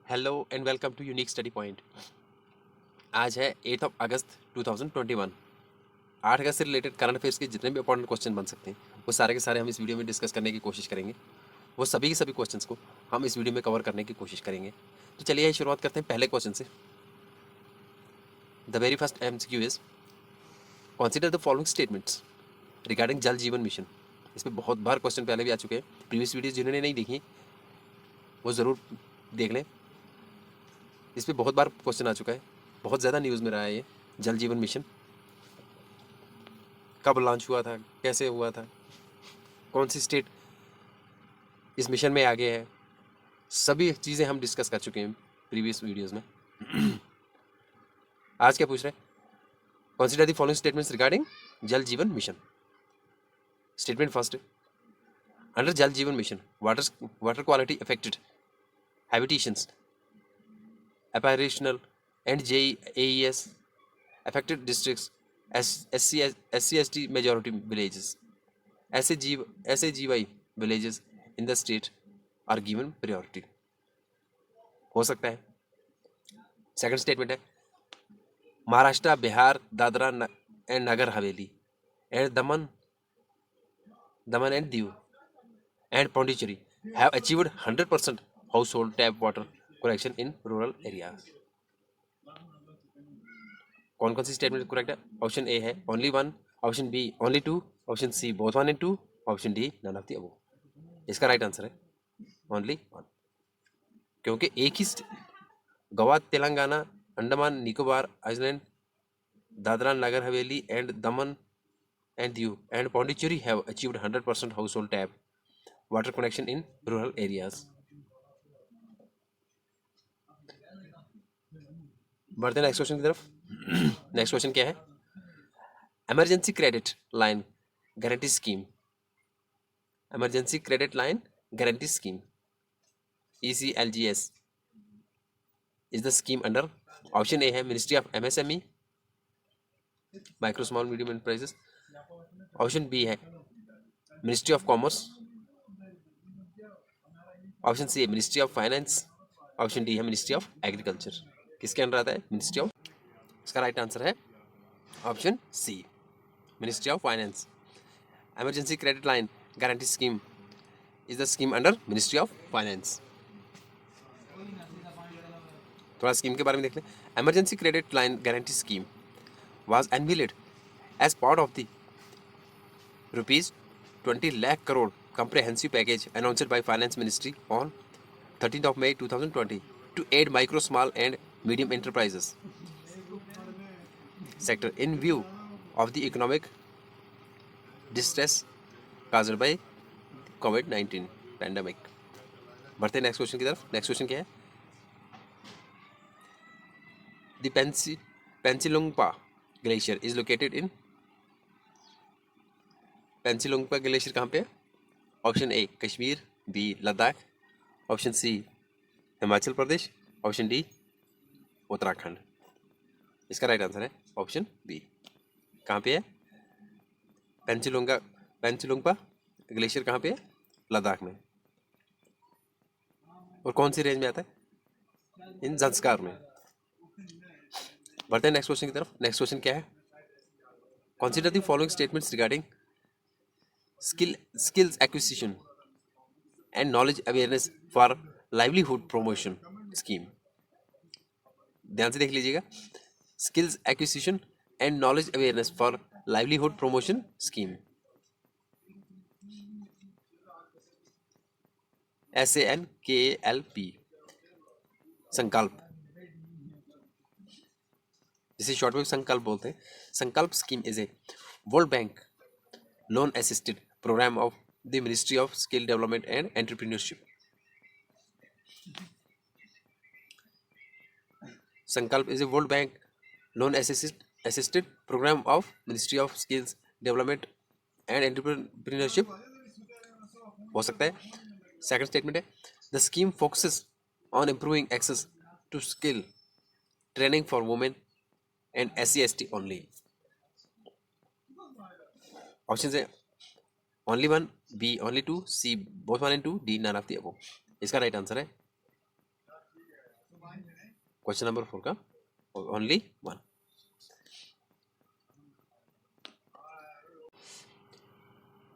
Hello and welcome to unique study point. आज है 8 अगस्त 2021। 8 अगस्त से रिलेटेड करंट अफेयर्स के जितने भी इंपॉर्टेंट क्वेश्चन बन सकते हैं वो सारे के सारे हम इस वीडियो में डिस्कस करने की कोशिश करेंगे। वो सभी के सभी क्वेश्चंस को हम इस वीडियो में कवर करने की कोशिश करेंगे। तो चलिए शुरुआत करते हैं पहले क्वेश्चन से। The very first MCQ is consider the following statements regarding जल जीवन मिशन। इस पर बहुत बार क्वेश्चन पहले भी आ चुके हैं। प्रीवियस वीडियोज जिन्होंने नहीं देखी वो ज़रूर देख लें। इस पर बहुत बार क्वेश्चन आ चुका है, बहुत ज़्यादा न्यूज़ में रहा है ये जल जीवन मिशन। कब लॉन्च हुआ था, कैसे हुआ था, कौन सी स्टेट इस मिशन में आगे है, सभी चीज़ें हम डिस्कस कर चुके हैं प्रीवियस वीडियोस में। आज क्या पूछ रहे हैं? Consider the following statements regarding जल जीवन मिशन। स्टेटमेंट फर्स्ट, अंडर जल जीवन mission water quality affected habitations operational and JAES affected districts as SC/ST majority villages SAGY villages in the state are given priority। हो सकता है। Second statement है Maharashtra, Bihar, Dadra and Nagar Haveli and Daman and Diu and Pondicherry have achieved 100% household tap water connection in rural areas। कौन कौन सी statement correct है? Option A है only one, option B only two, option C both 1 and 2, option D none of the above. इसका right answer है only one, क्योंकि एक ही Goa, Telangana, Andaman Nicobar island, Dadra Nagar Haveli and Daman and Diu and Pondicherry have achieved 100% household tap water connection in rural areas. बढ़ते next question की तरफ। Next question क्या है? Emergency credit line guarantee scheme, emergency credit line guarantee scheme ECLGS is the scheme under. Option A है ministry of MSME micro small medium enterprises, option B है ministry of commerce, option C है ministry of finance, option D है ministry of agriculture. किसके under आता है? Ministry of. इसका right answer है option C, ministry of finance. Emergency credit line guarantee scheme is the scheme under ministry of finance. थोड़ा scheme के बारे में देख लें। Emergency credit line guarantee scheme was unveiled as part of the ₹20 lakh crore comprehensive package announced by Finance Ministry on 13th of May 2020 to aid micro, small and medium enterprises sector in view of the economic distress caused by COVID-19 pandemic। बढ़ते next question की तरफ। Next question क्या है? The Pensilungpa Glacier is located in। Pensilungpa glacier कहाँ पे है? Option A Kashmir, B Ladakh, option C Himachal Pradesh, option D Uttarakhand. इसका right answer है ऑप्शन बी। कहाँ पे है? पेंसिलोंगपा ग्लेशियर कहाँ पे है? लद्दाख में। और कौन सी रेंज में आता है? इन ज़ंस्कार में। बढ़ते हैं नेक्स्ट क्वेश्चन की तरफ। नेक्स्ट क्वेश्चन क्या है? Consider the following statements regarding skills acquisition and knowledge awareness for livelihood promotion scheme। ध्यान से देख लीजिएगा। Skills acquisition and knowledge awareness for livelihood promotion scheme SANKLP, Sankalp, जिसे शॉर्ट में संकल्प बोलते हैं। Sankalp scheme is a World Bank loan assisted programme of the ministry of skill development and entrepreneurship. Sankalp is a World Bank loan assisted programme of ministry of skills development and entrepreneurship. हो सकता है। Second statement है the scheme focuses on improving access to skill training for women and SC/ST only. Option है only one, B only two, C both 1 and 2, D none of the above. इसका right answer है question number 4 का only 1.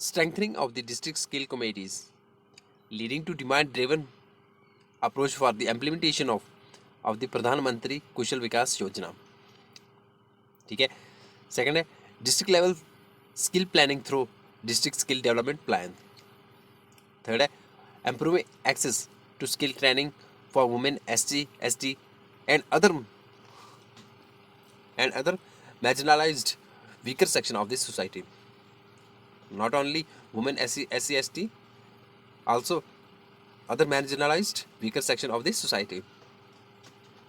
Strengthening of the district skill committees leading to demand driven approach for the implementation of the प्रधानमंत्री कुशल विकास योजना. ठीक है. Second है district level skill planning through district skill development plan. Third है improving access to skill training for women, SC, ST and other marginalized weaker section of this society. Not only women, SC, ST, also other marginalized weaker section of this society.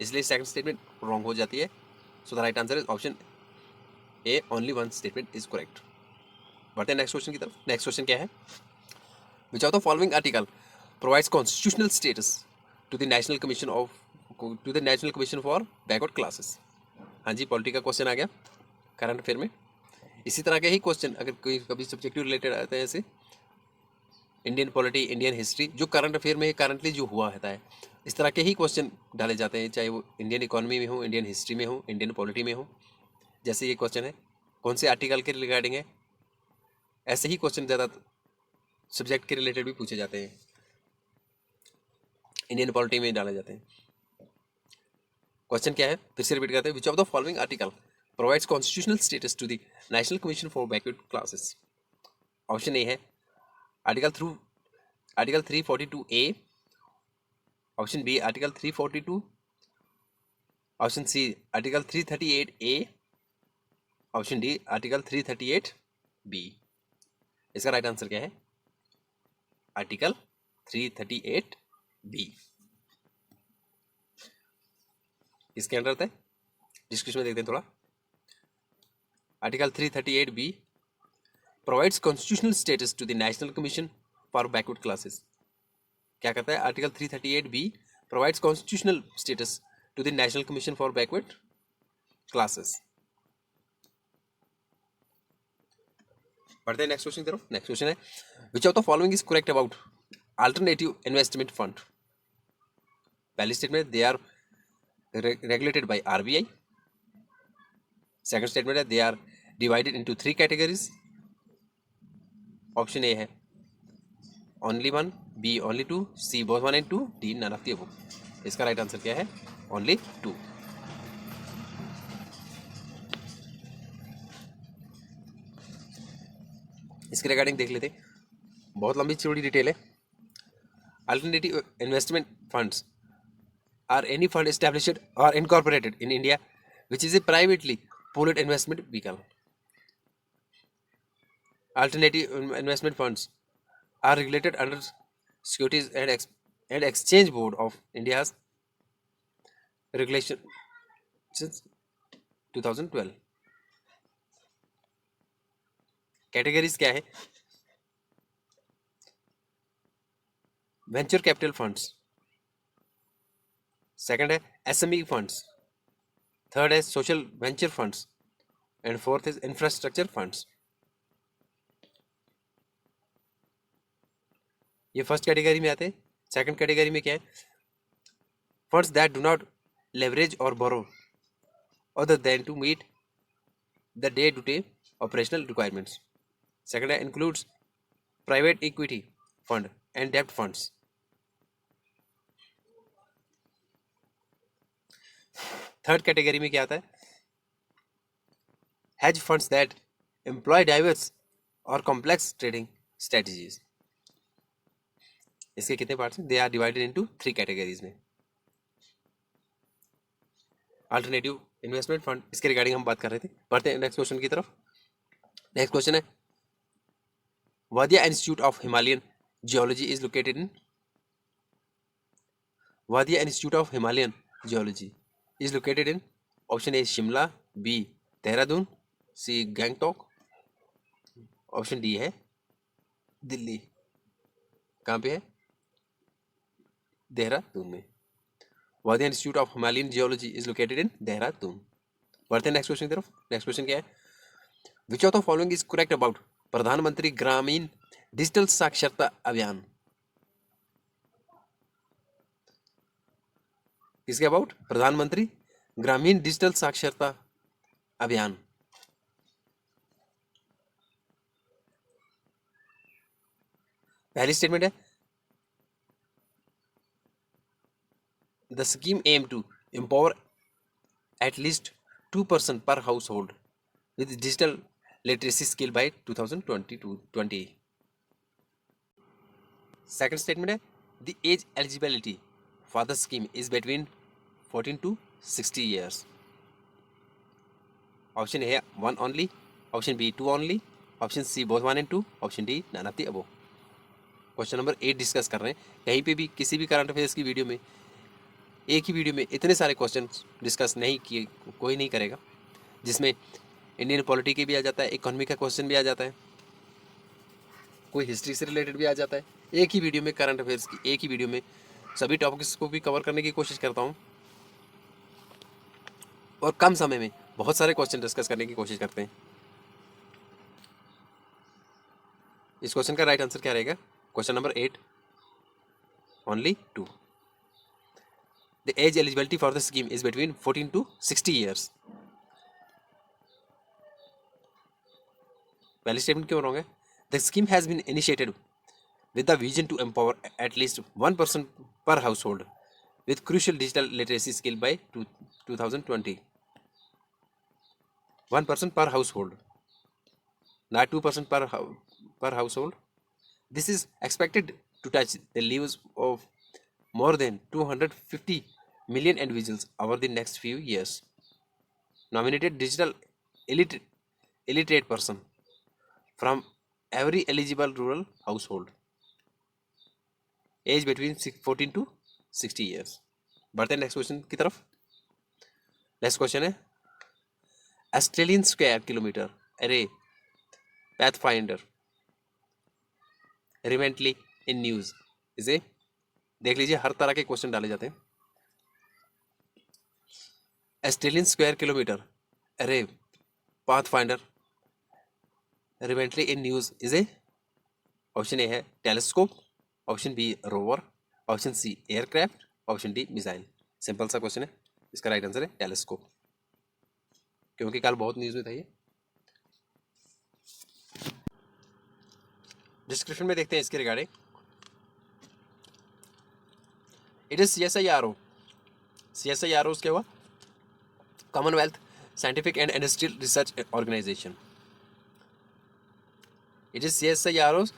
इसलिए second statement wrong हो जाती है. So the right answer is option A, only one statement is correct. बढ़ते हैं next question की तरफ. Next question क्या है? Which of the following article provides constitutional status to the national commission for backward classes. हाँ जी, polity का question आ गया करंट अफेयर में. इसी तरह के ही क्वेश्चन अगर कोई कभी सब्जेक्टिव रिलेटेड आते हैं, जैसे इंडियन पॉलिटी, इंडियन हिस्ट्री, जो करंट अफेयर में करंटली जो हुआ रहता है, इस तरह के ही क्वेश्चन डाले जाते हैं, चाहे वो इंडियन इकोनॉमी में हो, इंडियन हिस्ट्री में हो, इंडियन पॉलिटी में हो. जैसे ये क्वेश्चन है कौन से आर्टिकल के रिगार्डिंग है, ऐसे ही क्वेश्चन ज़्यादा सब्जेक्ट के रिलेटेड भी पूछे जाते हैं, इंडियन पॉलिटी में डाले जाते हैं. क्वेश्चन क्या है फिर से रिपीट करते हैं. Which of the following article provides constitutional status to the national commission for backward Classes. Option A है article 342A, option B article 342, option C article 338A, option D article 338B. इसका right answer क्या है? Article 338B. इसके अंदर आता है, discussion में देखते हैं थोड़ा. Article 338B provides constitutional status to the national commission for backward Classes. क्या कहता है? Article 338B provides constitutional status to the national commission for backward Classes. बढ़ते हैं नेक्स्ट क्वेश्चन की तरफ. नेक्स्ट क्वेश्चन है which of the following is correct about alternative investment fund. पहली statement they are regulated by RBI. Second statement है they are divided into 3 categories. Option A है only 1, B only 2, C both 1 and 2, D none of the above. इसका right answer क्या है? Only 2. इसके regarding देख लेते, बहुत लंबी चौड़ी डिटेल है. Alternative investment funds are any fund established or incorporated in India which is a privately pooled investment vehicle. Alternative investment funds are regulated under Securities and Exchange Board of India's regulation since 2012. Categories क्या है? Venture capital funds, second है SME funds, third है social venture funds and fourth is infrastructure funds. ये first category में आते हैं. Second category में क्या है? Funds that do not leverage और borrow other than to meet the day to day operational requirements. Second है includes private equity fund and डेब्ट फंड्स. थर्ड कैटेगरी में क्या आता है? Hedge funds that employ diverse और कॉम्प्लेक्स ट्रेडिंग स्ट्रेटजीज. इसके कितने पार्ट्स हैं? They are divided into 3 categories में. अल्टरनेटिव इन्वेस्टमेंट फंड, इसके रिगार्डिंग हम बात कर रहे थे. बढ़ते हैं नेक्स्ट क्वेश्चन की तरफ. नेक्स्ट क्वेश्चन है Wadia Institute of Himalayan Geology is located in. Wadia Institute of Himalayan Geology is located in. Option A Shimla, B Dehradun, C Gangtok, option D है दिल्ली. कहाँ पे है? देहरादून में. Wadia Institute of Himalayan Geology is located in Dehradun. बढ़ते हैं नेक्स्ट क्वेश्चन की तरफ. नेक्स्ट क्वेश्चन क्या है? Which of the following is correct about प्रधानमंत्री ग्रामीण डिजिटल साक्षरता अभियान. किसके अबाउट? प्रधानमंत्री ग्रामीण डिजिटल साक्षरता अभियान। पहली स्टेटमेंट है the scheme aim to empower at least 2% per household with digital literacy skill by 2020. Second statement है the age eligibility for the scheme is between 14 to 60 years. Option A 1 only, option B 2 only, option C both 1 and 2, option D none of the above. Question number 8 discuss कर रहे हैं। कहीं पे भी किसी भी current affairs की video में एक ही वीडियो में इतने सारे क्वेश्चन डिस्कस नहीं किए कोई नहीं करेगा, जिसमें इंडियन पॉलिटी के भी आ जाता है, इकोनॉमी का क्वेश्चन भी आ जाता है, कोई हिस्ट्री से रिलेटेड भी आ जाता है। एक ही वीडियो में करंट अफेयर्स की एक ही वीडियो में सभी टॉपिक्स को भी कवर करने की कोशिश करता हूँ और कम समय में बहुत सारे क्वेश्चन डिस्कस करने की कोशिश करते हैं। इस क्वेश्चन का राइट आंसर क्या रहेगा? Question number 8 only 2। The age eligibility for the scheme is between 14 to 60 years. पहली स्टेटमेंट क्यों रॉन्ग है? The scheme has been initiated with the vision to empower at least 1% per household with crucial digital literacy skill by 2020. 1% per household, not 2% per household. This is expected to touch the lives of more than 250 million individuals over the next few years. Nominated digital illiterate person from every eligible rural household, age between 14 to 60 years. बढ़ते हैं next question की तरफ। Next question है Australian Square Kilometre अरे पैथफाइंडर रिमेंटली in news इसे देख लीजिए, हर तरह के क्वेश्चन डाले जाते हैं। Australian Square Kilometre Array Pathfinder recently in news is a, option A है telescope, option B rover, option C aircraft, option D missile. Simple सा क्वेश्चन है, इसका राइट आंसर है टेलीस्कोप, क्योंकि कल बहुत न्यूज में था ये। डिस्क्रिप्शन में देखते हैं इसके regarding. It is CSIRO। CSIRO क्या हुआ? Commonwealth scientific and industrial research organisation. It is CSIRO's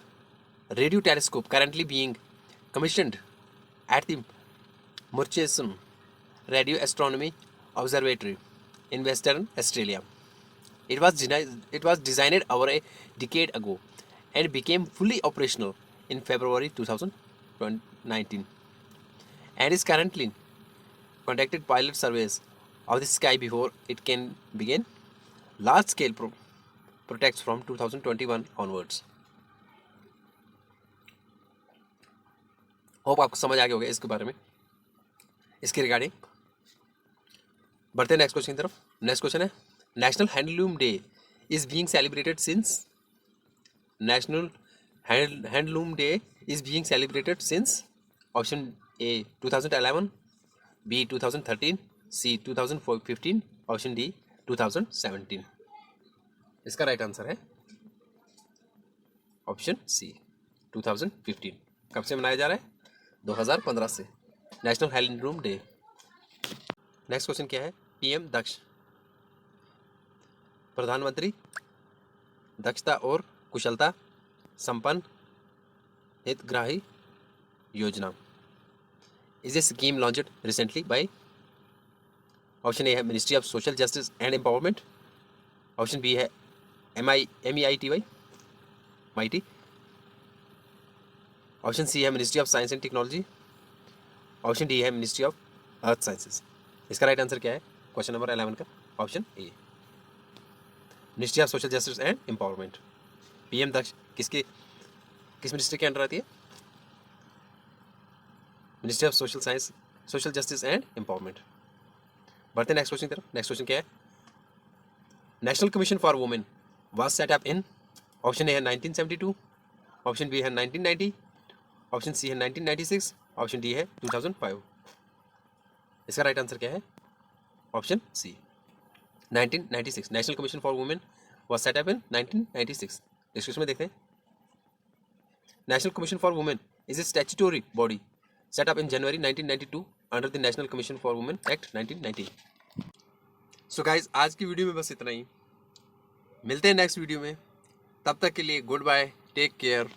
radio telescope currently being commissioned at the Murchison Radio Astronomy Observatory in Western Australia. It was designed over a decade ago and became fully operational in February 2019 and is currently conducting pilot surveys of the sky before it can begin large-scale protects from 2021 onwards. Hope आपको समझ आ गया होगा इसके बारे में, इसके regarding. बढ़ते हैं नेक्स्ट क्वेश्चन की तरफ। नेक्स्ट क्वेश्चन है national handloom day is being celebrated since. National handloom day is being celebrated since. Option A 2011, B 2013, C 2015, option D 2017। इसका राइट आंसर है ऑप्शन सी 2015। कब से मनाया जा रहा है? 2015 से national handloom day. Next question क्या है? PM दक्ष प्रधानमंत्री दक्षता और कुशलता संपन्न हितग्राही योजना is a scheme launched recently by. Option A है ministry of social justice and empowerment, option B है MEITY MIT, ऑप्शन सी है ministry of science and technology, option D है मिनिस्ट्री ऑफ अर्थ साइंसेस। इसका right answer क्या है question number 11 का? Option A ministry of social justice and empowerment. PM Daksh किस मिनिस्ट्री के अंडर आती है? Ministry of social justice and empowerment. बढ़ते नेक्स्ट क्वेश्चन की तरफ। नेक्स्ट क्वेश्चन क्या है? National commission for women was set up in। Option A है 1972, ऑप्शन बी है 1990, ऑप्शन सी है 1996, ऑप्शन डी है 2005। इसका राइट आंसर क्या है? Option C, 1996। National commission for women was set up in 1996। Description में देखते हैं। नेशनल कमीशन फॉर वुमेन is a statutory body set up in January 1992 under the National Commission for Women Act 1990। So guys, आज की video में बस इतना ही। मिलते हैं नेक्स्ट वीडियो में, तब तक के लिए गुड बाय, टेक केयर।